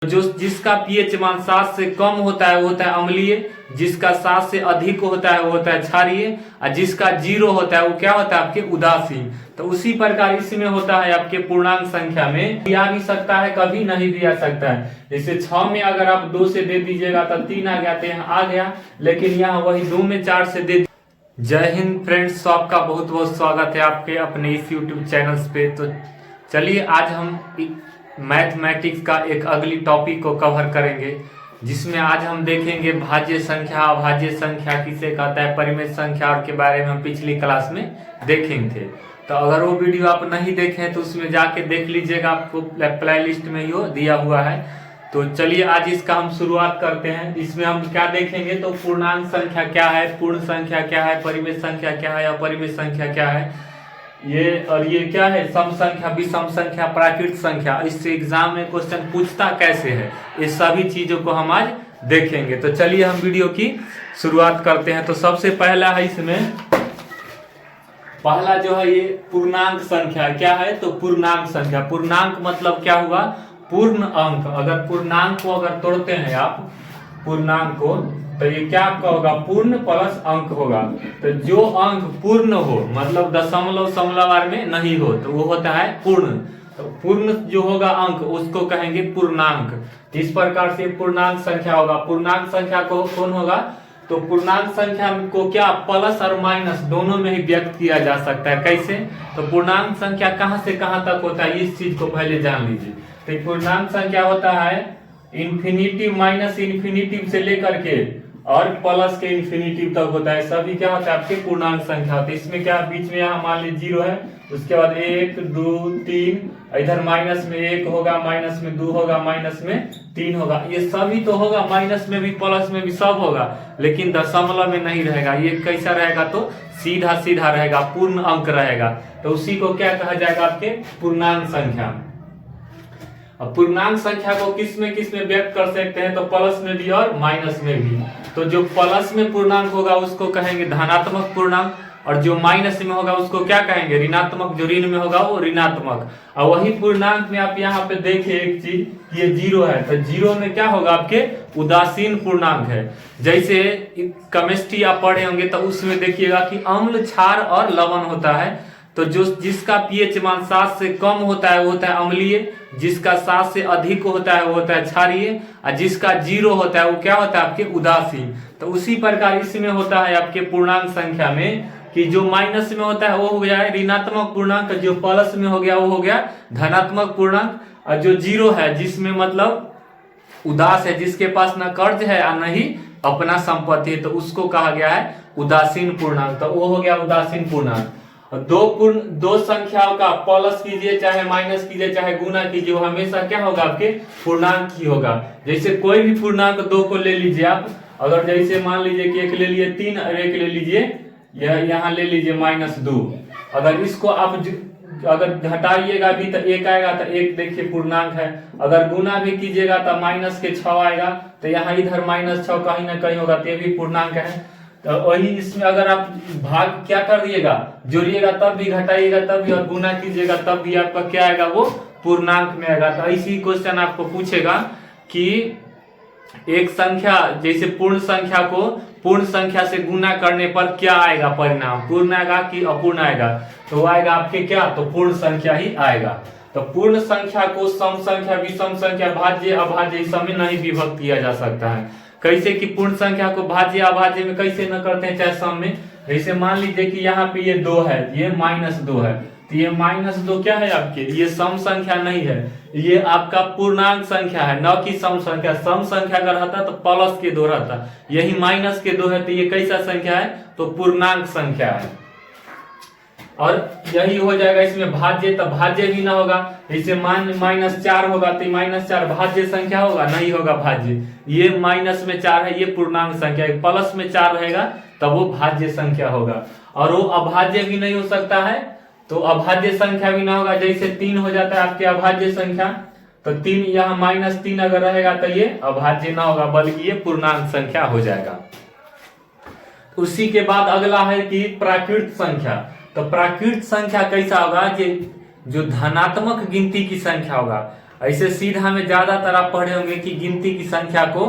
जो जिसका पीएच मान 7 से कम होता है वो होता है अम्लीय, जिसका 7 से अधिक होता है वो होता है क्षारीय, और जिसका 0 होता है वो क्या होता है आपके उदासीन। तो उसी प्रकार इसमें होता है आपके पूर्णांक संख्या में दिया भी सकता है, कभी नहीं दिया सकता है। जैसे 6 में अगर आप 2 से दे दीजिएगा तो 3 आ गया, तो यहाँ आ गया, लेकिन यहाँ वही 2 में 4 से दे। जय हिंद फ्रेंड्स, तो आपका बहुत बहुत स्वागत है आपके अपने इस यूट्यूब चैनल्स पे। तो चलिए आज हम मैथमेटिक्स का एक अगली टॉपिक को कवर करेंगे, जिसमें आज हम देखेंगे भाज्य संख्या, अभाज्य संख्या किसे कहता है, परिमेय संख्या और के बारे में हम पिछली क्लास में देखेंगे। तो अगर वो वीडियो आप नहीं देखें तो उसमें जाके देख लीजिएगा, आपको प्ले लिस्ट में ही दिया हुआ है। तो चलिए आज इसका हम शुरुआत करते हैं। इसमें हम क्या देखेंगे, तो पूर्णांक संख्या क्या है, पूर्ण संख्या क्या है, परिमेय संख्या क्या है, अपरिमेय संख्या क्या है, ये क्या है, सम संख्या, विषम संख्या, प्राकृत संख्या, इससे एग्जाम में क्वेश्चन पूछता कैसे है, ये सभी चीजों को हम आज देखेंगे। तो चलिए हम वीडियो की शुरुआत करते हैं। तो सबसे पहला है, इसमें पहला जो है ये पूर्णांक संख्या क्या है, तो पूर्णांक संख्या। पूर्णांक मतलब क्या हुआ, पूर्ण अंक। अगर पूर्णांक को अगर तोड़ते हैं आप पूर्णांक को, तो ये क्या आपका होगा, पूर्ण प्लस अंक होगा। तो जो अंक पूर्ण हो, मतलब दशमलव समलवार में नहीं हो, तो वो होता है पूर्ण। तो पूर्ण जो होगा अंक उसको कहेंगे पूर्णांक। इस प्रकार से पूर्णांक संख्या होगा। पूर्णांक संख्या को कौन होगा, तो पूर्णांक संख्या को क्या प्लस और माइनस दोनों में ही व्यक्त किया जा सकता है। कैसे, तो पूर्णांक संख्या कहां से कहां तक होता है, इस चीज को पहले जान लीजिए। तो पूर्णांक संख्या होता है इन्फिनिटिव माइनस इन्फिनिटिव से लेकर के और प्लस के इन्फिनिटिव तक होता है, सभी क्या होता है आपके पूर्णांक संख्या होती है। इसमें क्या बीच में यहाँ मान लीजिए 0 है, उसके बाद 1 2 3, इधर माइनस में 1 होगा, माइनस में 2 होगा, माइनस में 3 होगा, ये सभी तो होगा, माइनस में भी प्लस में भी सब होगा, लेकिन दशमलव में नहीं रहेगा। ये कैसा रहेगा, तो सीधा सीधा रहेगा, पूर्ण अंक रहेगा। तो उसी को क्या कहा जाएगा, आपके पूर्णांक संख्या। अब पूर्णांक संख्या को किस में व्यक्त कर सकते हैं, तो प्लस में भी और माइनस में भी। तो जो प्लस में पूर्णांक होगा उसको कहेंगे धनात्मक पूर्णांक, और जो माइनस में होगा उसको क्या कहेंगे, ऋणात्मक। जो ऋण में होगा वो ऋणात्मक। और वही पूर्णांक में आप यहाँ पे देखिए एक चीज, ये 0 है, तो 0 में क्या होगा आपके उदासीन पूर्णांक है। जैसे केमिस्ट्री आप पढ़े होंगे तो उसमें देखिएगा कि अम्ल, क्षार और लवण होता है। तो जो जिसका पीएच मान 7 से कम होता है वो होता है अम्लीय, जिसका 7 से अधिक होता है वो होता है क्षारीय, और जिसका 0 होता है वो क्या होता है आपके उदासीन। तो उसी प्रकार इसमें होता है आपके पूर्णांक संख्या में कि जो माइनस में होता है वो हो गया ऋणात्मक पूर्णांक, जो प्लस में हो गया वो हो गया धनात्मक पूर्णांक, और जो 0 है जिसमें मतलब उदास है, जिसके पास ना कर्ज है और न ही अपना संपत्ति है, तो उसको कहा गया है उदासीन पूर्णांक। तो वो हो गया उदासीन पूर्णांक। दो संख्याओं का प्लस कीजिए चाहे माइनस कीजिए चाहे गुना कीजिए, वो हमेशा क्या होगा आपके पूर्णांक ही होगा। जैसे कोई भी पूर्णांक 2 को ले लीजिए आप, अगर जैसे मान लीजिए कि एक ले लिए 3 और एक ले लीजिए यहाँ ले लीजिए -2। अगर इसको आप अगर घटाइएगा भी तो 1 आएगा, तो 1 देखिए पूर्णांक है। अगर गुना भी कीजिएगा तो -6 आएगा, तो यहाँ इधर -6 कहीं ना कहीं होगा, तो ये भी पूर्णांक है। तो वही इसमें अगर आप भाग क्या कर दिएगा, जोड़िएगा तब भी, घटाइएगा तब भी, और गुना कीजिएगा तब भी आपका क्या आएगा, वो पूर्णांक में आएगा। तो इसी क्वेश्चन आपको पूछेगा कि एक संख्या जैसे पूर्ण संख्या को पूर्ण संख्या से गुना करने पर क्या आएगा परिणाम, पूर्ण आएगा कि अपूर्ण आएगा, तो आएगा आपके क्या, तो पूर्ण संख्या ही आएगा। तो पूर्ण संख्या को सम संख्या, विषम संख्या, भाज्य, अभाज्य सब में नहीं विभक्त किया जा सकता है। कैसे कि पूर्ण संख्या को भाज्य अभाज्य में कैसे न करते हैं, चाहे सम में। जैसे मान लीजिए कि यहाँ पे ये 2 है, ये -2 है, तो ये -2 क्या है आपके, ये सम संख्या नहीं है, ये आपका पूर्णांक संख्या है, न कि सम संख्या। सम संख्या अगर रहता तो प्लस के 2 रहता, यही -2 है, तो ये कैसा संख्या है, तो पूर्णांक संख्या है। और यही हो जाएगा इसमें भाज्य, तो भाज्य भी ना होगा। जैसे -4 होगा तो -4 भाज्य संख्या होगा, नहीं होगा भाज्य। ये माइनस में 4 है, ये पूर्णांक संख्या है, प्लस में 4 रहेगा तब वो भाज्य संख्या होगा। और वो अभाज्य भी नहीं हो सकता है, तो अभाज्य संख्या भी ना होगा। जैसे 3 हो जाता है आपके अभाज्य संख्या, तो 3 यहाँ -3 अगर रहेगा तो ये अभाज्य ना होगा, बल्कि ये पूर्णांक संख्या हो जाएगा। उसी के बाद अगला है कि प्राकृत संख्या। तो प्राकृत संख्या कैसा होगा, जो धनात्मक गिनती की संख्या होगा। ऐसे सीधा में ज्यादातर आप पढ़े होंगे कि गिनती की संख्या को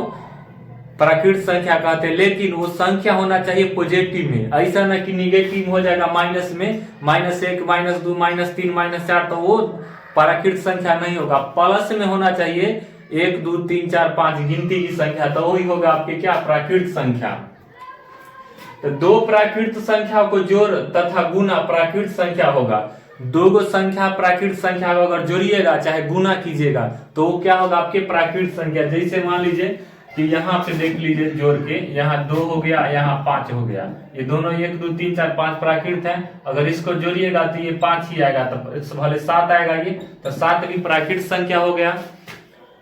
प्राकृत संख्या कहते हैं, लेकिन वो संख्या होना चाहिए पॉजिटिव में, ऐसा ना कि निगेटिव हो जाएगा माइनस में, -1 -2 -3 -4, तो वो प्राकृत संख्या नहीं होगा। प्लस में होना चाहिए 1 2 3 4 5 गिनती की संख्या, तो वही होगा आपके क्या प्राकृत संख्या। तो दो प्राकृत संख्या को जोड़ तथा गुना प्राकृत संख्या होगा। दो गो संख्या प्राकृत संख्या को अगर जोड़िएगा चाहे गुना कीजिएगा तो वो क्या होगा आपके प्राकृत संख्या। जैसे मान लीजिए कि यहाँ पे देख लीजिए जोड़ के, यहाँ 2 हो गया, यहाँ 5 हो गया, ये दोनों 1 2 3 4 5 प्राकृत है। अगर इसको जोड़िएगा तो ये 5 ही आएगा, तो भले 7 आएगा, ये तो 7 भी प्राकृत संख्या हो गया।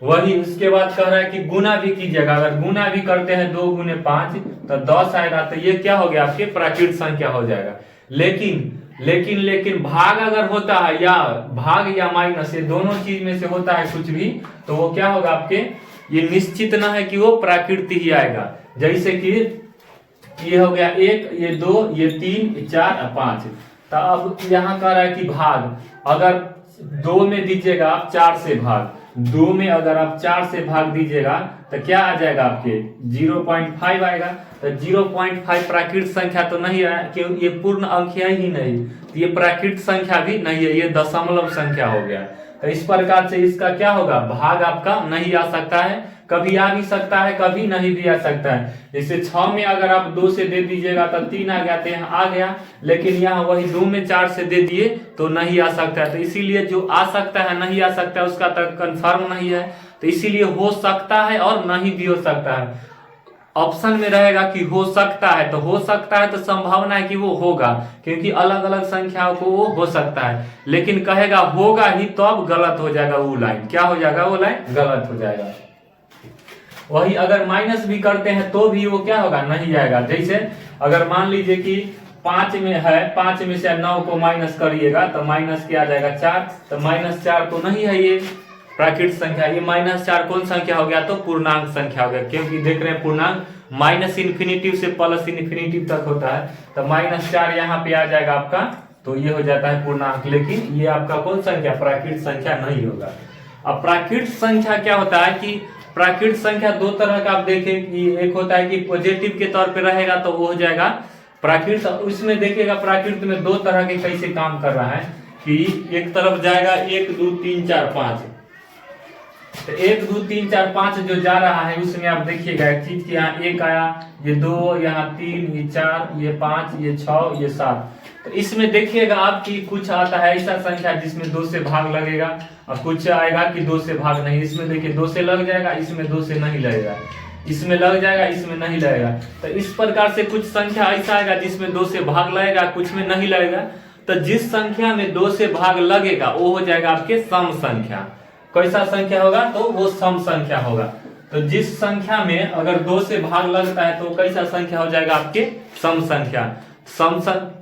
वही उसके बाद कह रहा है कि गुना भी कीजिएगा, अगर गुना भी करते हैं 2 गुने 5 तो 10 आएगा, तो ये क्या हो गया आपके प्राकृत संख्या हो जाएगा। लेकिन भाग अगर होता है, या भाग या माइनस, ये दोनों चीज में से होता है कुछ भी, तो वो क्या होगा आपके, ये निश्चित ना है कि वो प्राकृत ही आएगा। जैसे कि ये हो गया 1, ये 2, ये 3, ये 4, 5। तो अब यहाँ कह रहा है कि भाग, अगर 2 में दीजिएगा आप 4 से भाग, 2 में अगर आप 4 से भाग दीजिएगा तो क्या आ जाएगा आपके 0.5 आएगा। तो 0.5 प्राकृत संख्या तो नहीं है, क्योंकि ये पूर्ण अंक है ही नहीं, तो ये प्राकृत संख्या भी नहीं है, ये दशमलव संख्या हो गया। तो इस प्रकार से इसका क्या होगा, भाग आपका नहीं आ सकता है, कभी आ भी सकता है, कभी नहीं भी आ सकता है। जैसे 6 में अगर आप 2 से दे दीजिएगा तो 3 आ गया, तो यहाँ आ गया, लेकिन यहाँ वही 2 में 4 से दे दिए तो नहीं आ सकता है। तो इसीलिए जो आ सकता है नहीं आ सकता है उसका तक कंफर्म नहीं है, तो इसीलिए हो सकता है और नहीं भी हो सकता है। ऑप्शन में रहेगा कि हो सकता है, तो हो सकता है तो संभावना है कि वो होगा, क्योंकि अलग अलग संख्याओं को वो हो सकता है। लेकिन कहेगा होगा ही तो अब गलत हो जाएगा, वो लाइन क्या हो जाएगा, वो लाइन गलत हो जाएगा। वही अगर माइनस भी करते हैं तो भी वो क्या होगा, नहीं आएगा। जैसे अगर मान लीजिए कि 5 में है, 5 में से 9 को माइनस करिएगा तो माइनस क्या आ जाएगा 4, तो -4 तो नहीं है ये प्राकृत संख्या। ये -4 कौन संख्या हो गया, तो पूर्णांक संख्या हो गया, क्योंकि देख रहे हैं पूर्णांक -∞ से +∞ तक होता है, तो -4 यहाँ पे आ जाएगा आपका, तो ये हो जाता है पूर्णांक। लेकिन ये आपका कौन संख्या, प्राकृत संख्या नहीं होगा। अब प्राकृत संख्या क्या होता है कि प्राकृत संख्या दो तरह का आप देखें कि एक होता है कि पॉजिटिव के तौर पे रहेगा तो वो हो जाएगा प्राकृत। उसमें देखिएगा प्राकृत में 2 तरह के कैसे काम कर रहा है कि एक तरफ जाएगा 1 2 3 4 5, तो 1 2 3 4 5 जो जा रहा है उसमें आप देखिएगा एक चीज कि यहाँ 1 आया, ये 2, यहाँ 3, ये 4, ये 5, ये 6, ये 7। तो इसमें देखिएगा आपकी कुछ आता है ऐसा संख्या जिसमें 2 से भाग लगेगा, और कुछ आएगा कि 2 से भाग नहीं। इसमें देखिए 2 से लग जाएगा, इसमें 2 से नहीं लगेगा, इसमें लग जाएगा, इसमें नहीं लगेगा। तो इस प्रकार से कुछ संख्या ऐसा आएगा जिसमें 2 से भाग लगेगा, कुछ में नहीं लगेगा। तो जिस संख्या में 2 से भाग लगेगा वो हो जाएगा आपके सम संख्या। कैसा संख्या होगा, तो वो सम संख्या होगा। तो जिस संख्या में अगर 2 से भाग लगता है तो कैसा संख्या हो जाएगा आपके सम संख्या।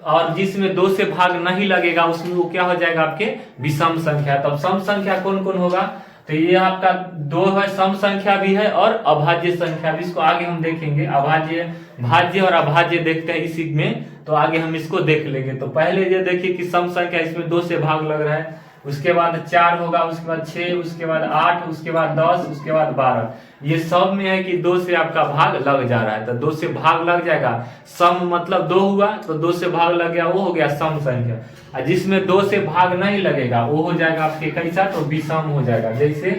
और जिसमें 2 से भाग नहीं लगेगा उसमें वो क्या हो जाएगा आपके विषम संख्या। तब सम संख्या कौन कौन होगा, तो ये आपका 2 है, सम संख्या भी है और अभाज्य संख्या भी। इसको आगे हम देखेंगे, अभाज्य, भाज्य और अभाज्य देखते हैं इसी में, तो आगे हम इसको देख लेंगे। तो पहले ये देखिए कि सम संख्या, इसमें 2 से भाग लग रहा है, उसके बाद 4 होगा, उसके बाद 6, उसके बाद 8, उसके बाद 10, उसके बाद 12। ये सब में है कि 2 से आपका भाग लग जा रहा है, तो 2 से भाग लग जाएगा। सम मतलब 2 हुआ तो 2 से भाग लग गया, वो हो गया सम संख्या। और जिसमें 2 से भाग नहीं लगेगा वो हो जाएगा आपके कैसा, तो विषम हो जाएगा। जैसे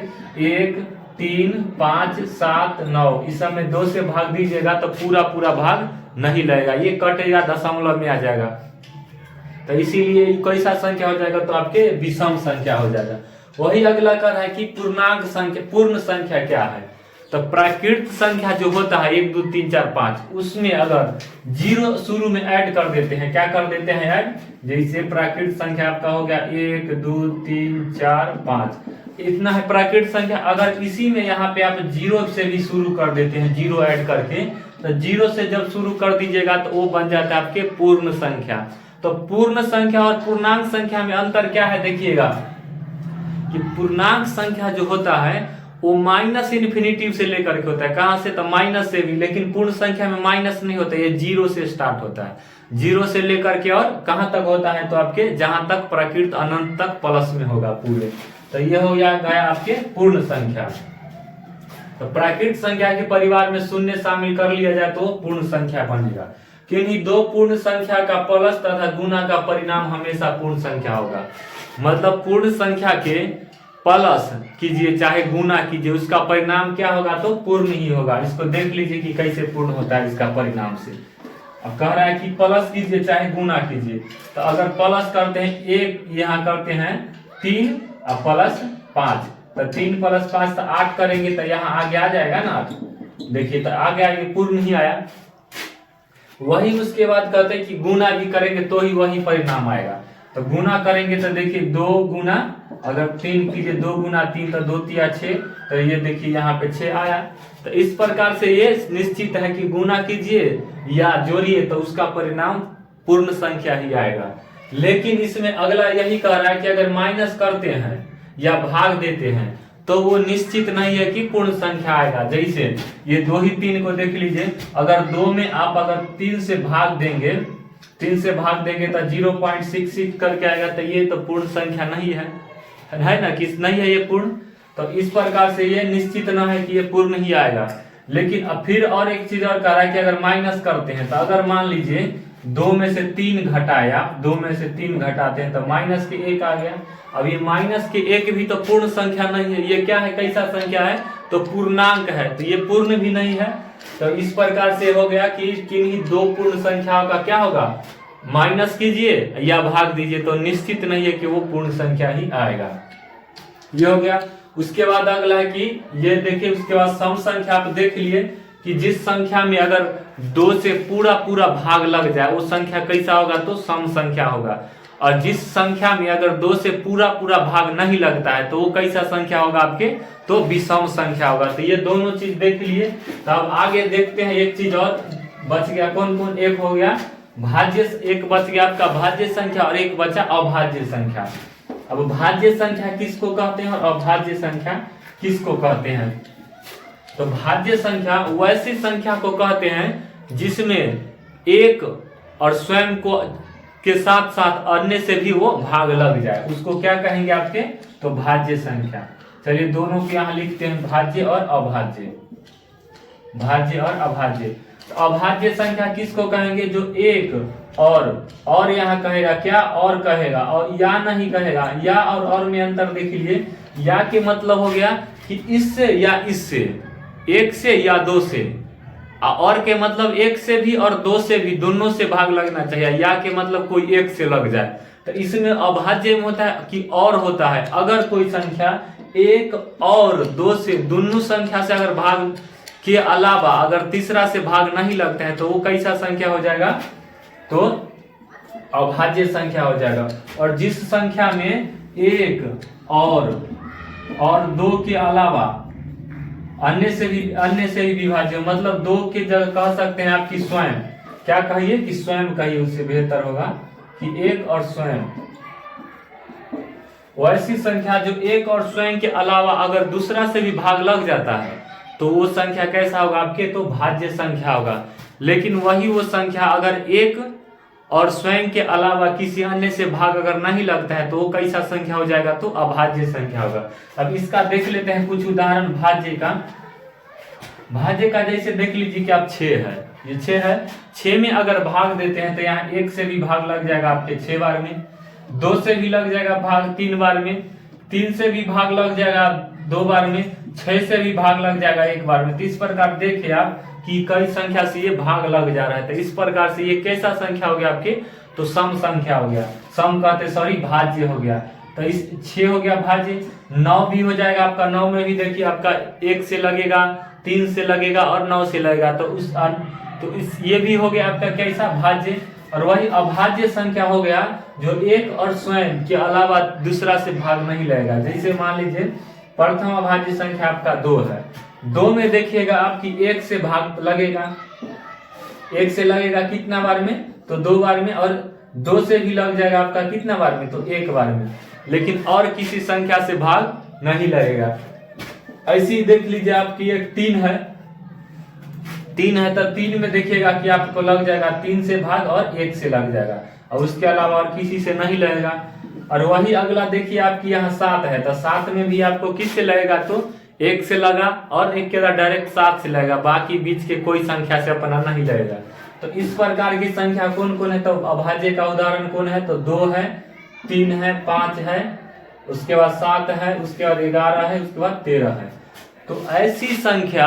1 3 5 7 9, इस सब में 2 से भाग दीजिएगा तो पूरा भाग नहीं लगेगा, ये कटेगा, दशमलव में आ जाएगा। तो इसीलिए कैसा संख्या हो जाएगा, तो आपके विषम संख्या हो जाएगा। वही अगला कर है कि पूर्णांक संख्या, पूर्ण संख्या क्या है। तो प्राकृत संख्या जो होता है 1 2 3 4 5, उसमें अगर 0 शुरू में ऐड कर देते हैं, क्या कर देते हैं ऐड, जैसे प्राकृत संख्या आपका हो गया 1 2 3 4 5, इतना है प्राकृत संख्या। अगर इसी में यहाँ पे आप 0 से भी शुरू कर देते हैं, 0 ऐड करके, तो 0 से जब शुरू कर दीजिएगा तो वो बन जाता है आपके पूर्ण संख्या। तो पूर्ण संख्या और पूर्णांक संख्या में अंतर क्या है, देखिएगा कि पूर्णांक संख्या जो होता है वो -∞ से लेकर के होता है, कहां से, तो माइनस से भी। लेकिन पूर्ण संख्या में माइनस नहीं होता, ये 0 से स्टार्ट होता है, 0 से लेकर के और कहां तक होता है, तो आपके जहां तक प्राकृत अनंत तक प्लस में होगा पूरे। तो ये हो गया आपके पूर्ण संख्या। तो प्राकृत संख्या के परिवार में शून्य शामिल कर लिया जाए तो पूर्ण संख्या बनेगा। किन्हीं दो पूर्ण संख्या का प्लस तथा गुना का परिणाम हमेशा पूर्ण संख्या होगा। मतलब पूर्ण संख्या के प्लस कीजिए चाहे गुना कीजिए, उसका परिणाम क्या होगा तो पूर्ण ही होगा। इसको देख लीजिए कि कैसे पूर्ण होता है इसका परिणाम से। अब कह रहा है कि प्लस कीजिए चाहे गुना कीजिए, तो अगर प्लस करते हैं एक, यहाँ करते हैं 3 और प्लस 5, तो 3 + 5 तो 8 करेंगे तो यहाँ आगे आ जाएगा ना 8। देखिए तो आगे आगे पूर्ण ही आया। वही उसके बाद कहते हैं कि गुना भी करेंगे तो ही वही परिणाम आएगा। तो गुना करेंगे तो देखिए 2 गुना, अगर 3 कीजिए 2 गुना 3 तो 2 तिया 6, तो ये देखिए यहाँ पे 6 आया। तो इस प्रकार से ये निश्चित है कि गुना कीजिए या जोड़िए तो उसका परिणाम पूर्ण संख्या ही आएगा। लेकिन इसमें अगला यही कह रहा है कि अगर माइनस करते हैं या भाग देते हैं तो वो निश्चित नहीं है कि पूर्ण संख्या आएगा। जैसे ये 2 ही 3 को देख लीजिए, अगर 2 में आप अगर 3 से भाग देंगे, 3 से भाग देंगे तो 0.66 करके आएगा, तो ये तो पूर्ण संख्या नहीं है ना, किस नहीं है ये पूर्ण। तो इस प्रकार से ये निश्चित न है कि ये पूर्ण ही आएगा। लेकिन अब फिर और एक चीज और कह रहा है कि अगर माइनस करते हैं तो अगर मान लीजिए 2 में से 3 घटाया, 2 में से 3 घटाते हैं तो माइनस के 1 आ गया। अब ये माइनस के 1 भी तो पूर्ण संख्या नहीं है, ये क्या है, कैसा संख्या है तो पूर्णांक है, तो ये पूर्ण भी नहीं है। तो इस प्रकार से हो गया कि किन्हीं दो पूर्ण संख्याओं का क्या होगा, माइनस कीजिए या भाग दीजिए तो निश्चित नहीं है कि वो पूर्ण संख्या ही आएगा। ये हो गया। उसके बाद अगला है कि ये देखिए, उसके बाद सम संख्या आप देख लिए कि जिस संख्या में अगर 2 से पूरा पूरा भाग लग जाए वो संख्या कैसा होगा तो सम संख्या होगा, और जिस संख्या में अगर 2 से पूरा पूरा भाग नहीं लगता है तो वो कैसा संख्या होगा आपके तो विषम संख्या होगा। तो ये दोनों चीज देख लिए। तो अब आगे देखते हैं, एक चीज और बच गया, कौन कौन, एक हो गया भाज्य, एक बच गया आपका भाज्य संख्या और एक बचा अभाज्य संख्या। अब भाज्य संख्या किसको कहते हैं और अभाज्य संख्या किसको कहते हैं। तो भाज्य संख्या वैसी संख्या को कहते हैं जिसमें एक और स्वयं को के साथ साथ अन्य से भी वो भाग लग जाए, उसको क्या कहेंगे आपके तो भाज्य संख्या। चलिए दोनों को यहाँ लिखते हैं, भाज्य और अभाज्य, भाज्य और अभाज्य। तो अभाज्य संख्या किसको कहेंगे जो एक और यहाँ कहेगा क्या और कहेगा और या नहीं कहेगा। या और में अंतर देख लीजिए, या के मतलब हो गया कि इससे या इससे, एक से या 2 से, और के मतलब एक से भी और 2 से भी, दोनों से भाग लगना चाहिए। या के मतलब कोई एक से लग जाए। तो इसमें अभाज्य में होता है कि और होता है, अगर कोई संख्या 1 और 2 से, दोनों संख्या से अगर भाग के अलावा अगर तीसरा से भाग नहीं लगते हैं तो वो कैसा संख्या हो जाएगा तो अभाज्य संख्या हो जाएगा। और जिस संख्या में 1 और 2 के अलावा अन्य से भी विभाज्य, मतलब 2 की जगह कह सकते हैं आपकी स्वयं, क्या कहिए कि स्वयं कहिए, उससे बेहतर होगा कि 1 और स्वयं। वैसी संख्या जो 1 और स्वयं के अलावा अगर दूसरा से भी भाग लग जाता है तो वो संख्या कैसा होगा आपके तो भाज्य संख्या होगा। लेकिन वही वो संख्या अगर 1 और स्वयं के अलावा किसी अन्य से भाग अगर नहीं लगता है तो वो कैसा संख्या हो जाएगा तो अभाज्य संख्या होगा। अब इसका देख लेते हैं कुछ उदाहरण भाज्य का। भाज्य का जैसे देख लीजिए कि आप 6 है, ये 6 है, 6 में अगर भाग देते हैं तो यहाँ 1 से भी भाग लग जाएगा आपके 6 बार में, 2 से भी लग जाएगा भाग 3 बार में, 3 से भी भाग लग जाएगा 2 बार में, 6 से भी भाग लग जाएगा 1 बार में। तो इस प्रकार देखिए आप कि कई संख्या से ये भाग लग जा रहा है। तो इस प्रकार से ये कैसा संख्या हो गया आपके तो सम संख्या हो गया, सम कहते भाज्य हो गया। तो इस 6 हो गया भाज्य। 9 भी हो जाएगा आपका, 9 में भी देखिए आपका 1 से लगेगा, 3 से लगेगा और 9 से लगेगा, तो ये भी हो गया आपका कैसा भाज्य। और वही अभाज्य संख्या हो गया जो 1 और स्वयं के अलावा दूसरा से भाग नहीं लगेगा। जैसे मान लीजिए प्रथम अभाज्य संख्या आपका 2 है, 2 में देखिएगा आपकी 1 से भाग लगेगा, 1 से लगेगा कितना बार में तो 2 बार में, और 2 से भी लग जाएगा आपका कितना बार में तो 1 बार में, लेकिन और किसी संख्या से भाग नहीं लगेगा। ऐसे ही देख लीजिए आपकी एक 3 है, 3 है तो 3 में देखिएगा कि आपको लग जाएगा 3 से भाग और 1 से लग जाएगा, और उसके अलावा और किसी से नहीं लगेगा। और वही अगला देखिए आपकी यहाँ 7 है, तो 7 में भी आपको किससे लगेगा, तो 1 से लगा और 1 के बाद डायरेक्ट 7 से लगेगा, बाकी बीच के कोई संख्या से अपना नहीं लगेगा। तो इस प्रकार की संख्या कौन कौन है, तो अभाज्य का उदाहरण कौन है, तो 2 है, 3 है, 5 है, उसके बाद 7 है, उसके बाद 11 है, उसके बाद 13 है। तो ऐसी संख्या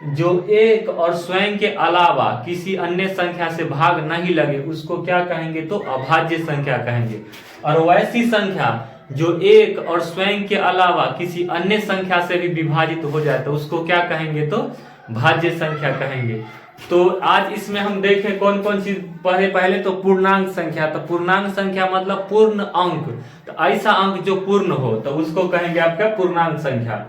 जो एक और स्वयं के अलावा किसी अन्य संख्या से भाग नहीं लगे उसको क्या कहेंगे, तो अभाज्य संख्या कहेंगे। और वैसी संख्या जो एक और स्वयं के अलावा किसी अन्य संख्या से भी विभाजित हो जाए तो उसको क्या कहेंगे, तो भाज्य संख्या कहेंगे। तो आज इसमें हम देखें कौन कौन चीज पहले तो पूर्णांक संख्या। तो पूर्णांक संख्या मतलब पूर्ण अंक, तो ऐसा अंक जो पूर्ण हो तो उसको कहेंगे आपका पूर्णांक संख्या।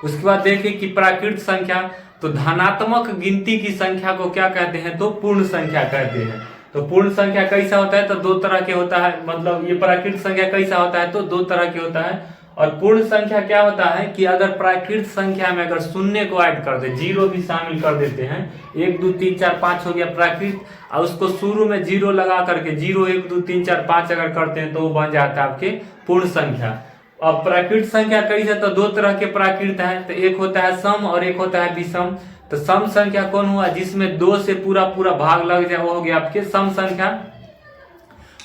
उसके बाद देखिए कि प्राकृत संख्या, तो धनात्मक गिनती की संख्या को क्या कहते हैं, तो पूर्ण संख्या कहते हैं। तो पूर्ण संख्या कैसा होता है, तो 2 तरह के होता है, मतलब ये प्राकृत संख्या कैसा होता है, तो 2 तरह के होता है। और पूर्ण संख्या क्या होता है कि अगर प्राकृत संख्या में अगर शून्य को ऐड कर दे, 0 भी शामिल कर देते हैं, 1 2 3 4 5 हो गया प्राकृत, और उसको शुरू में 0 लगा करके 0 1 2 3 4 5 अगर करते हैं तो वो बन जाता है आपके पूर्ण संख्या। अब प्राकृत संख्या कैसे, तो 2 तरह के प्राकृत है, तो एक होता है सम और एक होता है विषम। तो सम संख्या कौन हुआ, जिसमें 2 से पूरा पूरा भाग लग जाए वो हो गया आपके सम संख्या,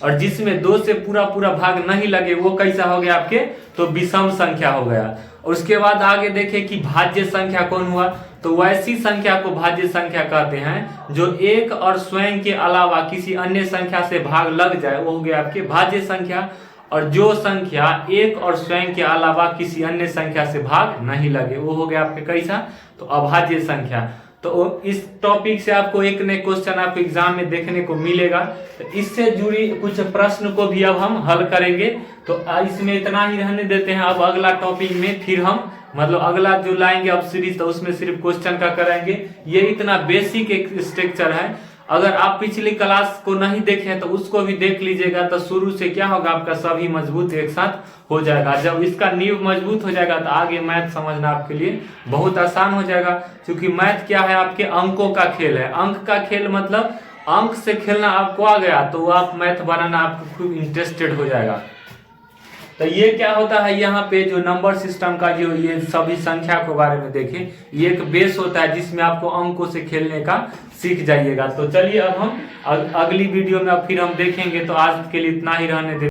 और जिसमें 2 से पूरा पूरा भाग नहीं लगे वो कैसा हो गया आपके, तो विषम संख्या हो गया। और उसके बाद आगे देखें कि भाज्य संख्या कौन हुआ, तो वैसी संख्या को भाज्य संख्या कहते हैं जो एक और स्वयं के अलावा किसी अन्य संख्या से भाग लग जाए वो हो गया आपके भाज्य संख्या। और जो संख्या एक और स्वयं के अलावा किसी अन्य संख्या से भाग नहीं लगे वो हो गया आपके कैसा, तो अभाज्य संख्या। तो इस टॉपिक से आपको एक नए क्वेश्चन आपको एग्जाम में देखने को मिलेगा, तो इससे जुड़ी कुछ प्रश्न को भी अब हम हल करेंगे। तो इसमें इतना ही रहने देते हैं। अब अगला टॉपिक में फिर हम मतलब अगला जो लाएंगे अब सीरीज, तो उसमें सिर्फ क्वेश्चन का करेंगे। ये इतना बेसिक एक स्ट्रक्चर है, अगर आप पिछली क्लास को नहीं देखे तो उसको भी देख लीजिएगा, तो शुरू से क्या होगा आपका सभी मजबूत एक साथ हो जाएगा। जब इसका नींव मजबूत हो जाएगा तो आगे मैथ समझना आपके लिए बहुत आसान हो जाएगा, क्योंकि मैथ क्या है, आपके अंकों का खेल है। अंक का खेल मतलब अंक से खेलना आपको आ गया तो आप मैथ बनाना आपको खूब इंटरेस्टेड हो जाएगा। तो ये क्या होता है, यहाँ पे जो नंबर सिस्टम का जो ये सभी संख्या के बारे में देखें, ये एक बेस होता है जिसमें आपको अंकों से खेलने का सीख जाइएगा। तो चलिए अब हम अगली वीडियो में अब फिर हम देखेंगे। तो आज के लिए इतना ही रहने दें।